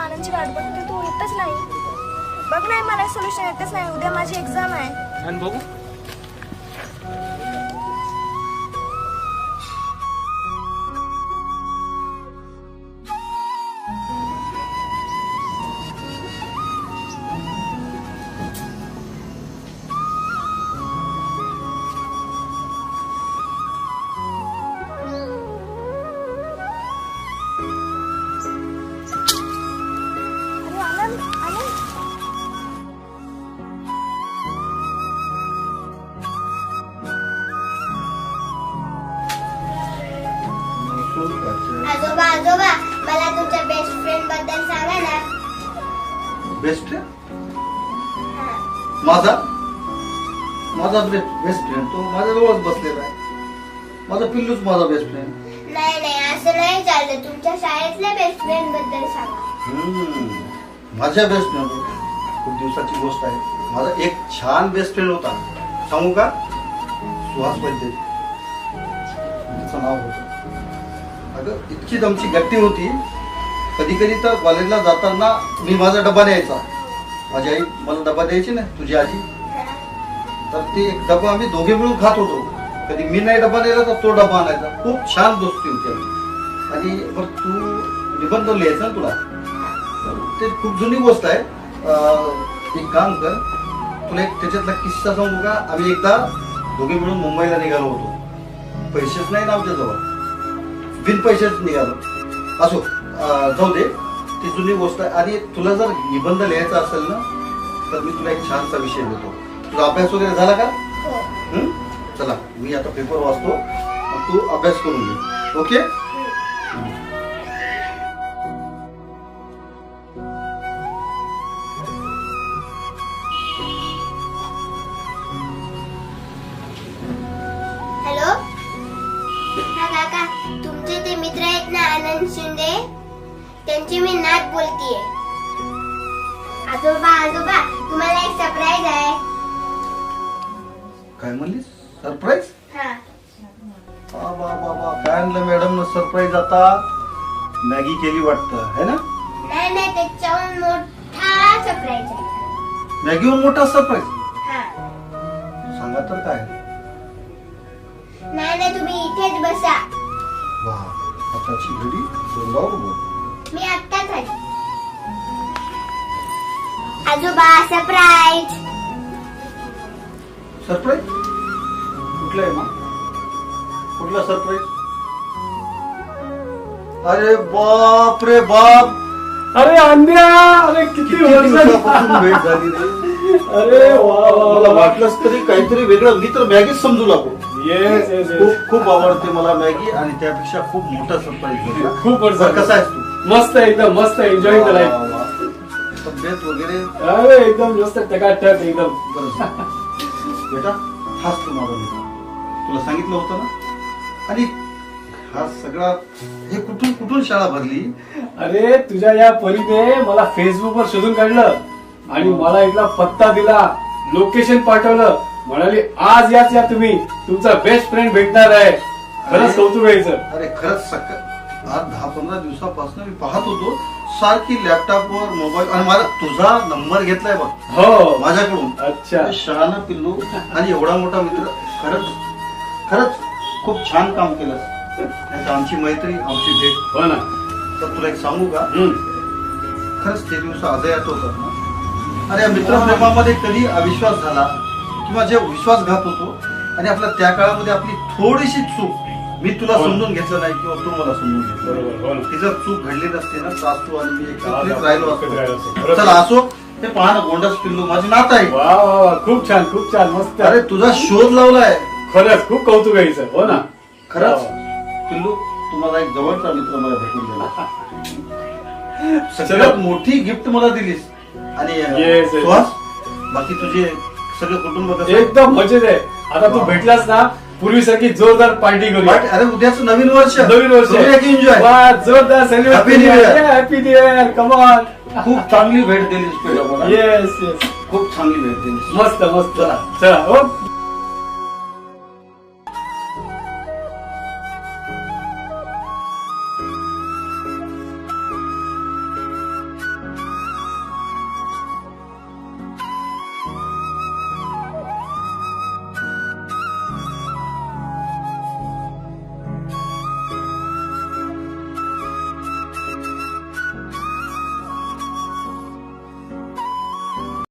आनंदची वाट बघते, तू येतच नाही. बघ नाही, मला सोल्युशन येतच नाही. उद्या माझी एक्झाम आहे. आणि बघू अरे आनंद, आनंद. आजोबा आजोबा मला तुमच्या बेस्ट फ्रेंड बद्दल सांगा ना. बेस्ट फ्रेंड माझा माझा बेस्ट फ्रेंड तो माझ्याजवळच बसलेला आहे. माझा पिल्लूच माझा बेस्ट फ्रेंड. नाही नाही असं नाही चाललं. तुमच्या शाळेतल्या बेस्ट फ्रेंड बद्दल सांगा. माझ्या बेस्ट फ्रेंड खूप दिवसाची गोष्ट आहे. माझा एक छान बेस्ट फ्रेंड होता. सांगू का? सुहास वैद्य तिचं नाव होतं. अगं इतकीच आमची गट्टी होती. कधी कधी तर कॉलेजला जाताना मी माझा डबा न्यायचा. माझी आई मला डबा द्यायची ना, तुझी आजी. तर ते एक डबा आम्ही दोघे मिळून खात होतो. कधी मी नाही डबा नेला तर तो डबा आणायचा. खूप छान दोस्ती होती आमची. आणि बरं तू निबंध लिहायचा ना तुला, तर ते खूप जुनी गोष्ट आहे. एक काम कर, तुला एक त्याच्यातला किस्सा सांगू का? आम्ही एकदा दोघे मिळून मुंबईला निघालो होतो. पैसेच नाही ना आमच्याजवळ, बिन पैसेच निघालो. असो, जाऊ दे, ती जुनी गोष्ट आहे. आणि तुला जर निबंध लिहायचा असेल ना, तर मी तुला एक छानसा विषय देतो. तुझा अभ्यास वगैरे झाला का? हो. चला, मी आता पेपर वाचतो, मग तू अभ्यास करून घे. ओके? हॅलो. हा काका, तुमचे ते मित्र आहेत ना आनंद शिंदे, त्यांची मी नात बोलतीये. आजोबा आजोबा तुम्हाला एक सरप्राईज आहे. काय म्हणलीस? सरप्राईज? हा. बाबा काय आणलं मॅडम सरप्राईज? आता मॅगी केली वाटतं, है ना? नाही नाही त्याच्याहून मोठा सरप्राईज आहे. मॅगीवर मोठा सरप्राईज? हा. सांगा तर काय? नाही नाही तुम्ही इथेच बसा. वा, आताची घडी तोंडावर बोल. मी आत्ताच आली. आजोबा सरप्राईज. सरप्राईज? कुठला आहे मग? कुठला सरप्राईज? अरे बाप रे बाप, अरे अंड्या, अरे किती दिवसापासून भेट झाली रे. अरे वा मला वाटलंच तरी काहीतरी वेगळं. मी तर मॅगीच समजू लागलो. येस येस खूप खूप आवडते मला मॅगी, आणि त्यापेक्षा खूप मोठा सरप्राईज. खूप बरं, कसा आहेस तू? मस्त एकदम मस्त. Enjoy the life. तब्येत वगैरे? अरे एकदम मस्त टकाटक एकदम. बरं बेटा, हाच तू माझा मित्र. तुला सांगितलं होतं ना. आणि हा सगळा हे कुठून कुठून शाळा भरली? अरे तुझ्या या परीने मला फेसबुकवर शोधून काढलं आणि मला इथला पत्ता दिला, लोकेशन पाठवलं. म्हणाली आज या तुम्ही, तुमचा बेस्ट फ्रेंड भेटणार आहे. खरंच कौतुक आहे. अरे खरंच आज 10-15 दिवसापासून मी पाहत होतो सारखी लॅपटॉपवर मोबाईल, आणि मला तुझा नंबर घेतलाय बघ. हो माझ्याकडून. अच्छा. शहाणा पिल्लू आणि एवढा मोठा मित्र. खरंच खरंच खूप छान काम केलं. आमची मैत्री, आमची भेट. हो ना. तर तुला एक सांगू का? खरंच ते दिवस आजही आठवतात ना. अरे मित्रप्रेमामध्ये कधी अविश्वास झाला किंवा जे विश्वासघात होतो, आणि आपल्या त्या काळामध्ये आपली थोडीशी चूक मी तुला समजून घेतलं नाही किंवा तू मला समजून घेतलं. ती जर चूक घडली नसते ना, तर आज तू आणि मी एकत्रित राहिलो असतो. चला असो, हे पहा ना, गोंडस पिल्लू माझी नात आहे. वा वा वा, खूप छान खूप छान, मस्त. अरे तुझा शोध लावलाय. खरंच खूप कौतुक आहे. हो ना. खरंच पिल्लू, तुम्हाला एक जवळचा मित्र मला भेटून गेला. सगळ्यात मोठी गिफ्ट मला दिलीस. आणि Yes, yes. सुहास, बाकी तुझे सगळं कुटुंब कसं? एकदम मजेत आहे. आता तू वा. भेटलास ना, पूर्वीसारखी जोरदार पार्टी करूया. अरे उद्याच नवीन वर्ष. नवीन वर्ष. एन्जॉय. वा, जोरदार celebrate. Happy New Year. Happy new year. Come on. खूप चांगली भेट दिलीस तुला मला. Yes yes. खूप चांगली भेट दिलीस. मस्त मस्त. चला. चला.